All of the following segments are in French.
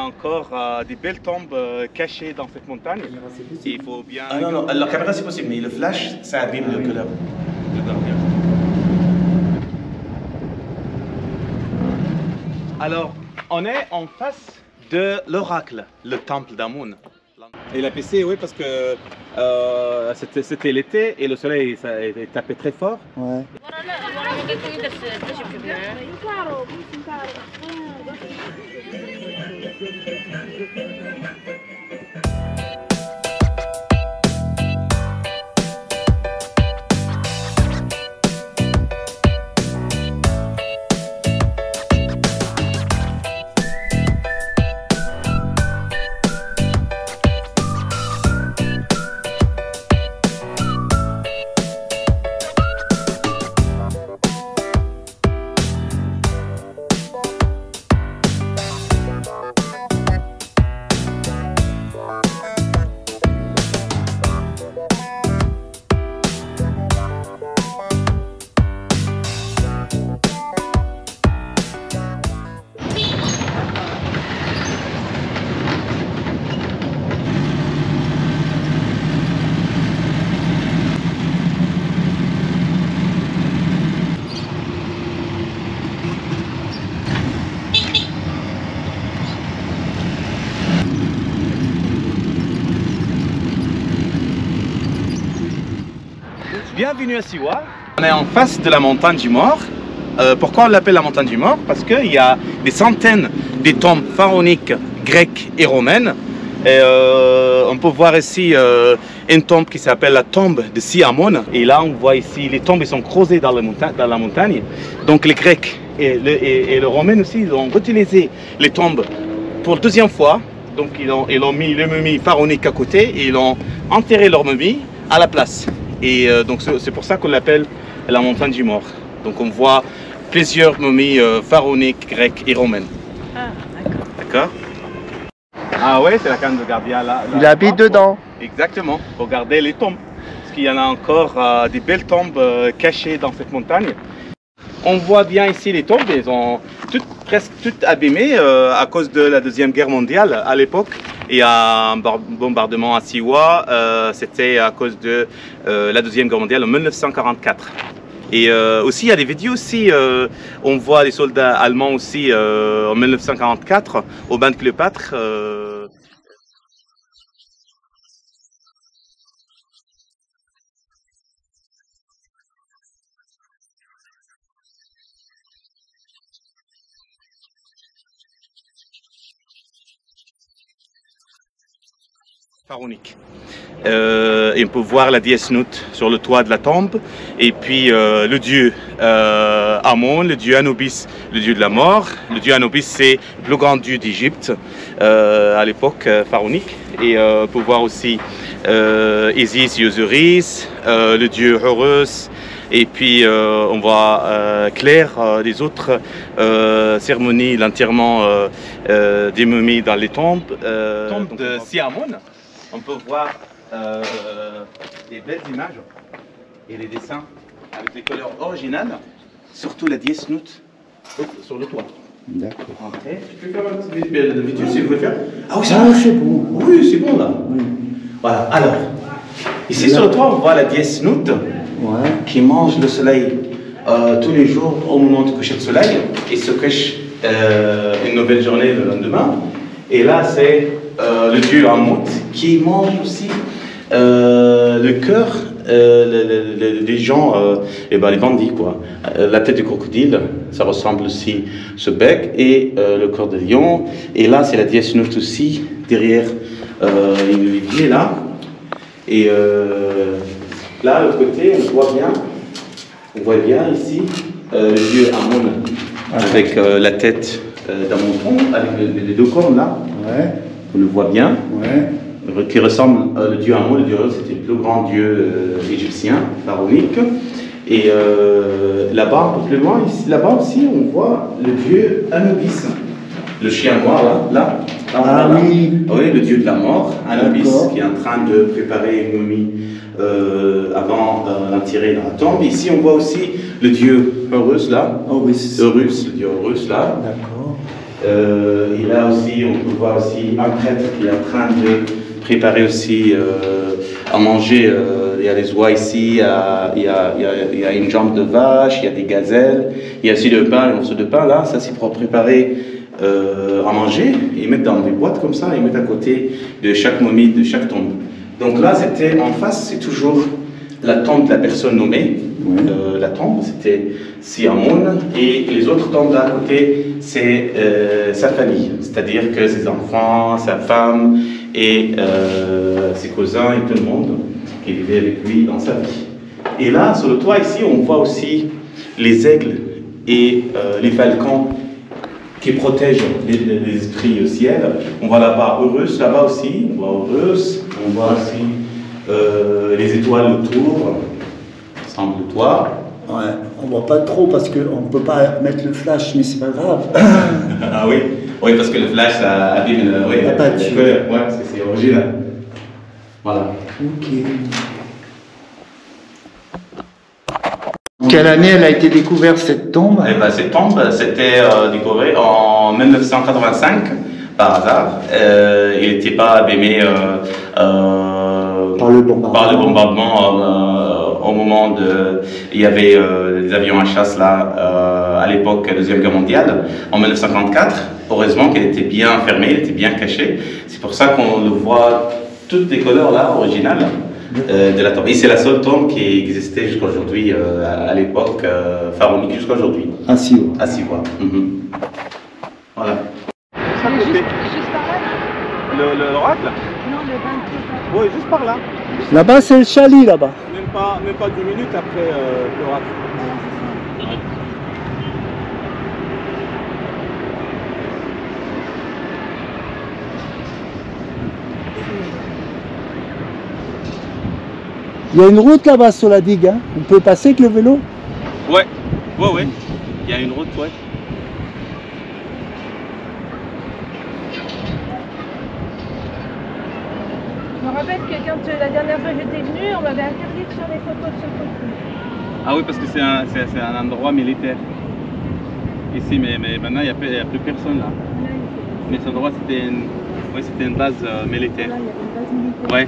encore des belles tombes cachées dans cette montagne. Et il faut bien... Ah non, non, la caméra c'est possible, mais le flash, ça abîme le couleur. Alors, on est en face de l'oracle, le temple d'Amun. Et la PC, oui, parce que c'était l'été et le soleil tapait très fort. Ouais. Bienvenue à Siwa. On est en face de la montagne du Mort. Pourquoi on l'appelle la montagne du Mort? Parce qu'il y a des centaines de tombes pharaoniques grecques et romaines. Et, on peut voir ici une tombe qui s'appelle la tombe de Siamon. Et là, on voit ici les tombes sont creusées dans la montagne. Donc les Grecs et les Romains aussi, ils ont utilisé les tombes pour la deuxième fois. Donc ils ont mis les momies pharaoniques à côté et ils ont enterré leurs momies à la place. Et donc c'est pour ça qu'on l'appelle la montagne du Mort. Donc on voit plusieurs momies pharaoniques, grecques et romaines. Ah, d'accord. D'accord? Ah ouais, c'est la canne de gardien là. Il habite dedans. Exactement, pour garder les tombes. Parce qu'il y en a encore des belles tombes cachées dans cette montagne. On voit bien ici les tombes, elles sont presque toutes abîmées à cause de la Deuxième Guerre mondiale à l'époque. Et un bombardement à Siwa, c'était à cause de la Deuxième Guerre mondiale en 1944. Et aussi, il y a des vidéos aussi, on voit les soldats allemands aussi en 1944 au bain de Cléopâtre. Pharaonique. Et on peut voir la déesse Nut sur le toit de la tombe. Et puis le dieu Amon, le dieu Anubis, le dieu de la mort. Le dieu Anubis, c'est le plus grand dieu d'Égypte à l'époque pharaonique. Et on peut voir aussi Isis et Osiris, le dieu Horus. Et puis on voit clair des autres cérémonies, l'enterrement des momies dans les tombes. Tombe de Siamon. On peut voir des belles images et les dessins avec les couleurs originales, surtout la déesse Nut sur le toit. D'accord. Je peux faire un petit vidéo si vous voulez faire. Ah oui, c'est bon. Oui, c'est bon là. Oui. Voilà, alors, ici sur le toit, on voit la déesse Nut qui mange le soleil tous les jours au moment du coucher de soleil et se cache une nouvelle journée le lendemain. Et là, c'est le dieu Amut qui mange aussi le cœur des gens, les bandits quoi. La tête du crocodile, ça ressemble aussi ce bec et le corps de lion. Et là, c'est la déesse Nut aussi derrière il est là. Et là, de l'autre côté, on voit bien ici le dieu Amon avec la tête d'un mouton avec les deux cornes là. Ouais. On le voit bien. Ouais. Qui ressemble le dieu Amon. Le dieu Amon, c'était le plus grand dieu égyptien, pharaonique. Et là-bas, un peu plus loin, là-bas aussi, on voit le dieu Anubis, le chien noir là. Ah oui. Oui, le dieu de la mort, Anubis, qui est en train de préparer une momie avant l'enterrer dans la tombe. Ici, on voit aussi le dieu Horus là. Horus. Le dieu Horus là. D'accord. Et là aussi, on peut voir aussi un prêtre qui est en train de préparer aussi à manger. Il y a les oies ici, il y a une jambe de vache, il y a des gazelles, il y a aussi le pain, les morceaux de pain là, ça c'est pour préparer à manger. Ils mettent dans des boîtes comme ça, ils mettent à côté de chaque momie, de chaque tombe. Donc là, c'était en face, c'est toujours la tombe de la personne nommée. La tombe, c'était Siamoun, et les autres tombes là à côté, c'est sa famille, c'est-à-dire que ses enfants, sa femme et ses cousins et tout le monde qui vivait avec lui dans sa vie. Et là, sur le toit ici, on voit aussi les aigles et les falcons qui protègent les esprits au ciel. On voit là-bas Horus, là-bas aussi, on voit Horus, on voit aussi les étoiles autour, ensemble le toit. Ouais, on voit pas trop parce qu'on ne peut pas mettre le flash, mais c'est pas grave. Ah oui, oui, parce que le flash, ça abîme la couleur, ouais, parce que c'est original. Voilà. Ok. Quelle année elle a été découverte cette tombe? Eh ben, cette tombe, c'était décorée en 1985 par hasard. Il n'était pas abîmé par le bombardement au moment de... Il y avait des avions à chasse là, à l'époque de la Deuxième Guerre mondiale, en 1954. Heureusement qu'elle était bien fermée, elle était bien cachée. C'est pour ça qu'on le voit, toutes les couleurs là, originales. De la tombe. Et c'est la seule tombe qui existait jusqu'à aujourd'hui, à l'époque pharaonique, jusqu'à aujourd'hui. À Siwa. À Siwa. Voilà. Ça juste par là? L'oracle? Non, le 23. Oui, juste par là. Là-bas, c'est le chalet, là-bas. Même pas 10 minutes après l'oracle. Il y a une route là-bas sur la digue, hein. On peut passer avec le vélo? Ouais. Il y a une route, ouais. Je me rappelle que quand la dernière fois j'étais venue, on m'avait interdit de faire des photos de ce côté. Ah oui, parce que c'est un endroit militaire. Ici, mais maintenant, il n'y a plus personne là. Mais cet endroit, c'était une base militaire. Là, il y avait une base militaire. Ouais.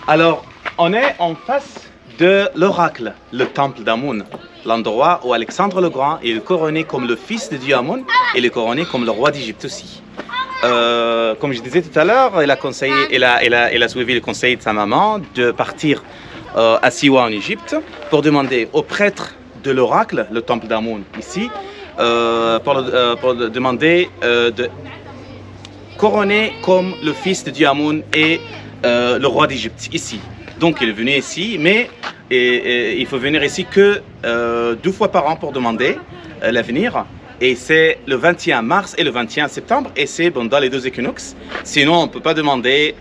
Alors, on est en face de l'oracle, le temple d'Amun, l'endroit où Alexandre le Grand est couronné comme le fils de Dieu Amun et il est couronné comme le roi d'Égypte aussi. Comme je disais tout à l'heure, elle a suivi le conseil de sa maman de partir à Siwa en Égypte pour demander au prêtre de l'oracle, le temple d'Amun ici, pour demander de couronner comme le fils de Dieu Amun et le roi d'Égypte ici. Donc il est venu ici, mais il faut venir ici que 2 fois par an pour demander l'avenir. Et c'est le 21 mars et le 21 septembre, et c'est pendant les 2 équinoxes. Sinon, on ne peut pas demander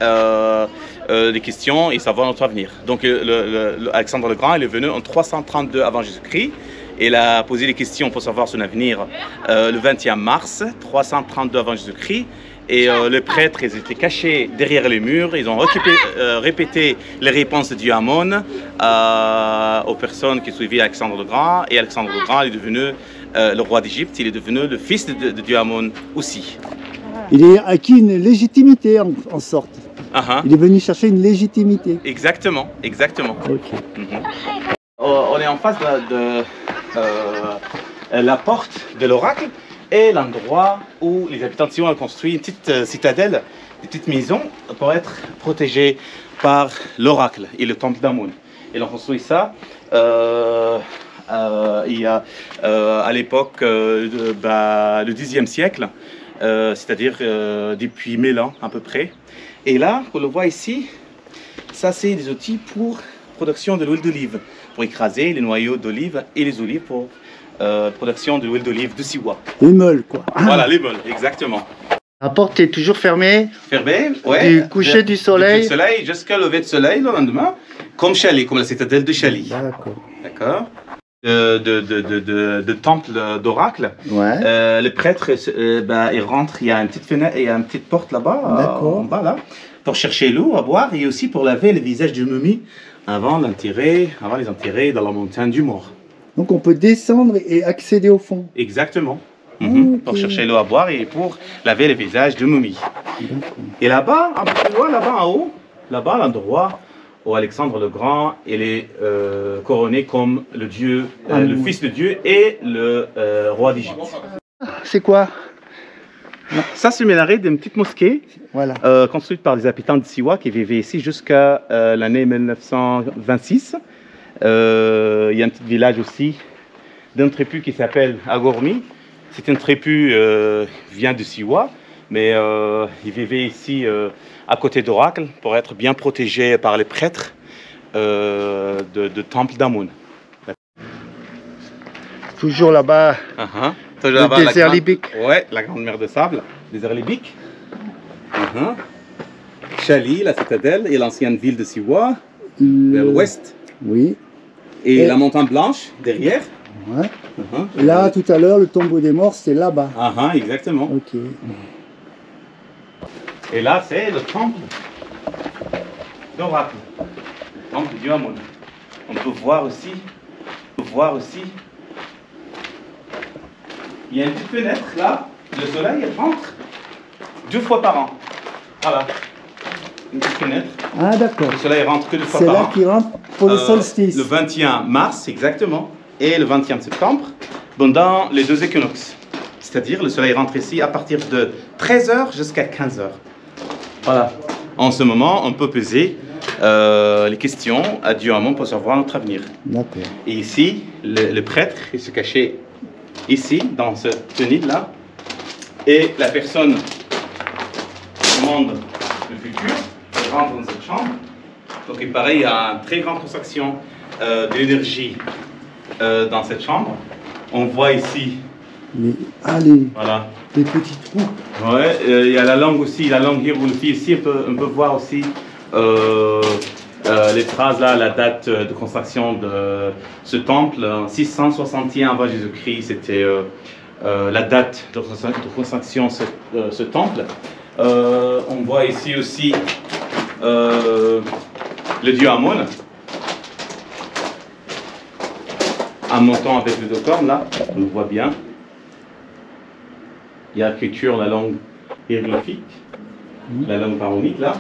des questions et savoir notre avenir. Donc Alexandre le Grand, il est venu en 332 avant Jésus-Christ. Il a posé des questions pour savoir son avenir le 21 mars, 332 avant Jésus-Christ. Et les prêtres, ils étaient cachés derrière les murs. Ils ont répété les réponses de Dieu Amun aux personnes qui suivaient Alexandre le Grand. Et Alexandre le Grand est devenu le roi d'Égypte. Il est devenu le fils de Dieu Amun aussi. Il a acquis une légitimité en sorte. Il est venu chercher une légitimité. Exactement, exactement. Okay. On est en face de la porte de l'oracle. Et l'endroit où les habitants de Siwa ont construit une petite citadelle, une petite maison pour être protégés par l'oracle et le temple d'Amun. Ils ont construit ça il y a à l'époque le Xe siècle, c'est-à-dire depuis 1000 ans à peu près. Et là, on le voit ici, ça c'est des outils pour production de l'huile d'olive, pour écraser les noyaux d'olive et les olives pour production de l'huile d'olive de Siwa. Les meules, quoi. Voilà, les meules, exactement. La porte est toujours fermée. Fermée, ouais. Du coucher du soleil. Du soleil jusqu'à lever de soleil le lendemain, comme Chali, comme la citadelle de Chali. D'accord. D'accord. De temple d'oracle. Ouais. Les prêtres, ils rentrent, il y a une petite fenêtre, il y a une petite porte là-bas, en bas là, pour chercher l'eau à boire et aussi pour laver le visage du momie avant les enterrer dans la montagne du mort. Donc on peut descendre et accéder au fond. Exactement. Okay. Pour chercher l'eau à boire et pour laver le visage du momie. Et là-bas, un peu plus loin, là-bas en haut, là-bas, l'endroit où Alexandre le Grand, il est couronné comme le Dieu, le fils de Dieu et le roi d'Égypte. C'est quoi? Ça, c'est le minaret d'une petite mosquée construite par les habitants de Siwa qui vivaient ici jusqu'à l'année 1926. Il y a un petit village aussi d'un tribu qui s'appelle Agormi. C'est une tribu qui vient de Siwa, mais ils vivaient ici à côté d'Oracle pour être bien protégés par les prêtres de temple d'Amun. Toujours là-bas, le désert libyque. Oui, la grande mer de sable, désert libyque. Chali, la citadelle et l'ancienne ville de Siwa, vers l'ouest. Oui. Et la montagne blanche derrière. Ouais. Et là, tout à l'heure, le tombeau des morts, c'est là-bas. Exactement. Ok. Et là, c'est le temple d'Oracle, le temple du Amun. On peut voir aussi, il y a une petite fenêtre là, le soleil rentre 2 fois par an. Voilà, une petite fenêtre. Ah d'accord. Le soleil rentre que 2 fois par an. C'est là qu'il rentre pour le solstice. Le 21 mars, exactement, et le 21 septembre, pendant les 2 équinoxes. C'est-à-dire, le soleil rentre ici à partir de 13h jusqu'à 15h. Voilà. En ce moment, on peut poser les questions à Dieu Amun pour savoir notre avenir. D'accord. Et ici, le prêtre, il se cachait ici, dans cette tenue-là, et la personne qui demande le futur, elle rentre dans cette chambre. Donc, il paraît, il y a une très grande concentration de l'énergie dans cette chambre. On voit ici voilà. Les petits trous. Ouais, il y a la langue aussi, la langue hiéroglyphique ici, on peut voir aussi les phrases là, la date de construction de ce temple, en 661 avant Jésus-Christ, c'était la date de construction de ce temple. On voit ici aussi le dieu Amun, en montant avec le cornes là, on le voit bien. Il y a l'écriture, la langue hiéroglyphique, la langue pharaonique là.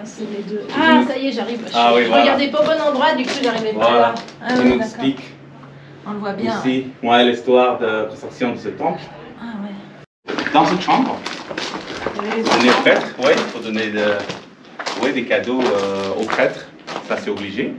C'est les deux. Ah, ça y est, j'arrive. Je regardais pas au bon endroit, du coup, j'arrivais pas là. Il nous explique. On le voit bien. Ici, l'histoire de construction de ce temple. Ah ouais. Dans cette chambre, donner aux prêtres, il faut donner des cadeaux aux prêtres, ça c'est obligé.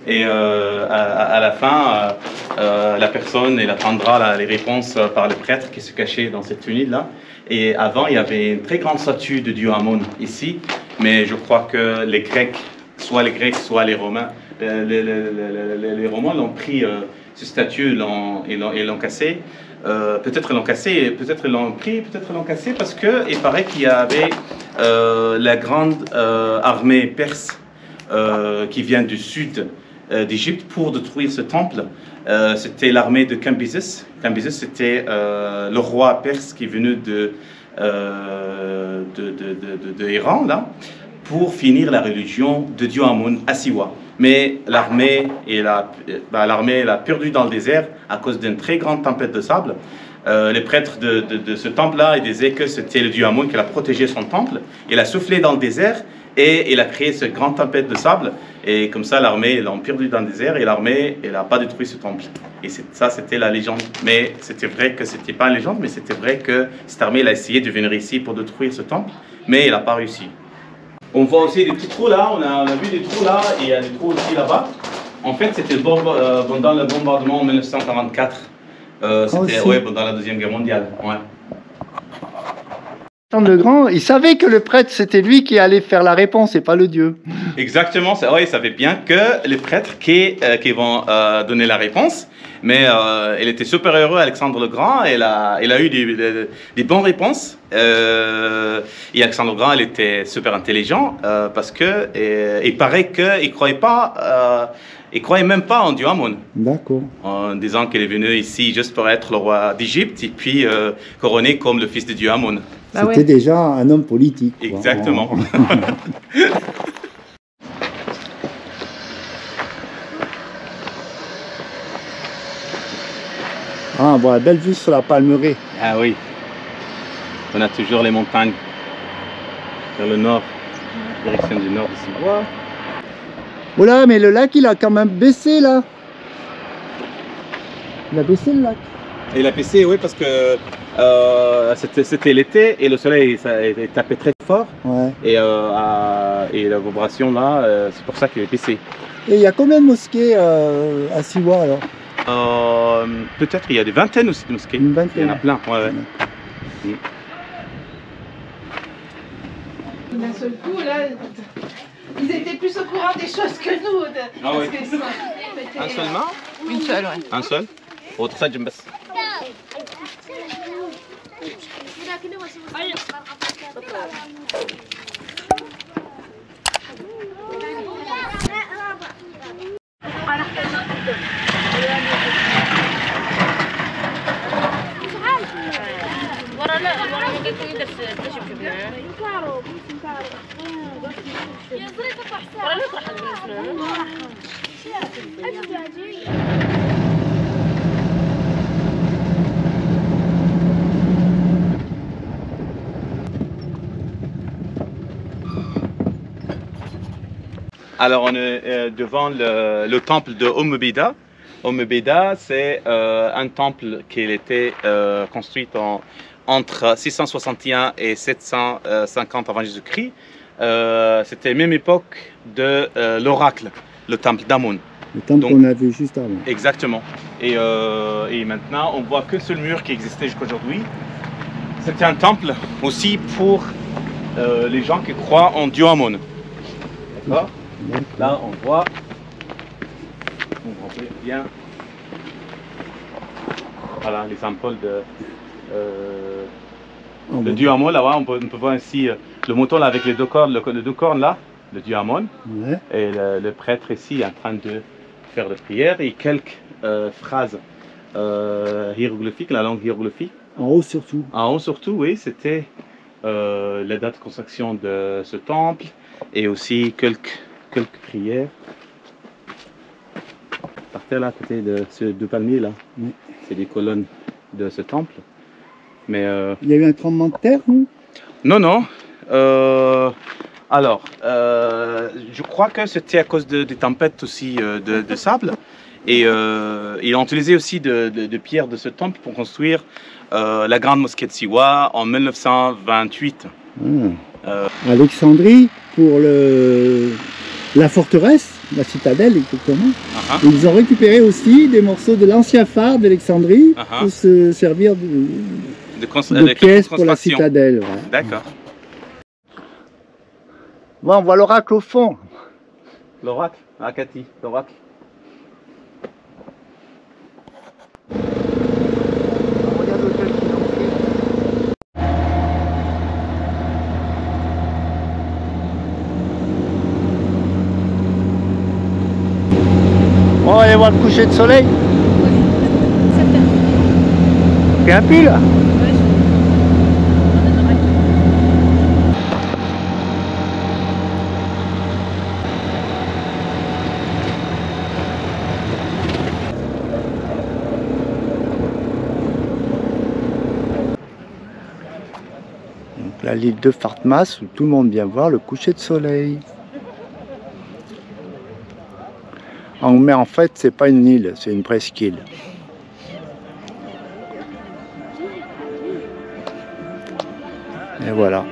Et à la fin, la personne elle attendra les réponses par le prêtre qui se cachait dans cette tenue-là. Et avant, il y avait une très grande statue de dieu Amun ici, mais je crois que les Grecs, soit les Romains, les Romains l'ont pris, cette statue, et l'ont cassé. Peut-être l'ont cassé, peut-être l'ont pris, peut-être l'ont cassé, parce qu'il paraît qu'il y avait la grande armée perse qui vient du sud d'Égypte pour détruire ce temple. C'était l'armée de Cambyses. Cambyses, c'était le roi perse qui est venu de Iran, là, pour finir la religion de dieu Amun à Siwa. Mais l'armée l'a perdu dans le désert à cause d'une très grande tempête de sable. Les prêtres de ce temple-là disaient que c'était le dieu Amun qui a protégé son temple. Il a soufflé dans le désert et il a créé cette grande tempête de sable. Et comme ça, l'armée l'a perdu dans le désert et l'armée n'a pas détruit ce temple. Et ça, c'était la légende. Mais c'était vrai que c'était pas une légende, mais c'était vrai que cette armée a essayé de venir ici pour détruire ce temple, mais elle n'a pas réussi. On voit aussi des petits trous là, on a vu des trous là, et il y a des trous aussi là-bas. En fait, c'était pendant le bombardement en 1944. C'était pendant la Deuxième Guerre mondiale. Ouais. Le Grand, il savait que le prêtre, c'était lui qui allait faire la réponse et pas le Dieu. Exactement, il savait bien que les prêtres qui vont donner la réponse, mais il était super heureux, Alexandre le Grand, il a eu des bonnes réponses. Et Alexandre le Grand, il était super intelligent parce que il paraît qu'il croyait pas. Il ne croyait même pas en Dieu Amon. D'accord. En disant qu'il est venu ici juste pour être le roi d'Égypte et puis couronné comme le fils de Dieu Amon. Bah c'était déjà un homme politique. Quoi. Exactement. Ah, voilà, belle vue sur la Palmeraie. Ah oui. On a toujours les montagnes vers le nord, direction du nord ici. Wow. Voilà, mais le lac, il a quand même baissé, là. Il a baissé, le lac. Il a baissé, oui, parce que c'était l'été et le soleil il tapait très fort. Ouais. Et la vibration, là, c'est pour ça qu'il est baissé. Et il y a combien de mosquées à Siwa, alors? Peut-être il y a des vingtaines aussi de mosquées. Une vingtaine. Il y en a plein, ouais. D'un seul coup, là, ils étaient plus au courant des choses que nous. Ah oui. Un seulement? Une seule, ouais. Un seul? Autre ça, Jambas. Alors on est devant le temple de Ombeda. Ombeda, c'est un temple qui a été construit entre 661 et 750 avant Jésus-Christ. C'était la même époque de l'oracle, le temple d'Amon. Le temple qu'on a vu juste avant. Exactement. Et maintenant, on voit que ce mur qui existait jusqu'aujourd'hui. C'était un temple aussi pour les gens qui croient en Dieu Amon. D'accord? Là, on voit bien voilà, les symboles de Dieu Amon. Là-bas, on peut voir ici le mouton là, avec les deux cornes là, le Dieu Amon. Ouais. Et le prêtre ici en train de faire la prière et quelques phrases hiéroglyphiques, la langue hiéroglyphique. En haut surtout. En haut surtout, oui, c'était la date de construction de ce temple et aussi quelques prières. Par terre là, à côté de ces deux palmiers là, oui. C'est des colonnes de ce temple. Mais il y a eu un tremblement de terre, non? Non, non. Alors, je crois que c'était à cause des tempêtes aussi de sable. Et ils ont utilisé aussi de pierres de ce temple pour construire la grande mosquée de Siwa en 1928. Alexandrie, pour la forteresse, la citadelle exactement. Ils ont récupéré aussi des morceaux de l'ancien phare d'Alexandrie pour se servir de pièces pour la citadelle. Ouais. D'accord. Bon, on voit l'oracle au fond. L'oracle, Cathy, l'oracle. Regarde l'hôtel qu'ils ont fait. On va aller voir le coucher de soleil. T'es un pile? La l'île de Fatmas où tout le monde vient voir le coucher de soleil. Mais en fait, c'est pas une île, c'est une presqu'île. Et voilà.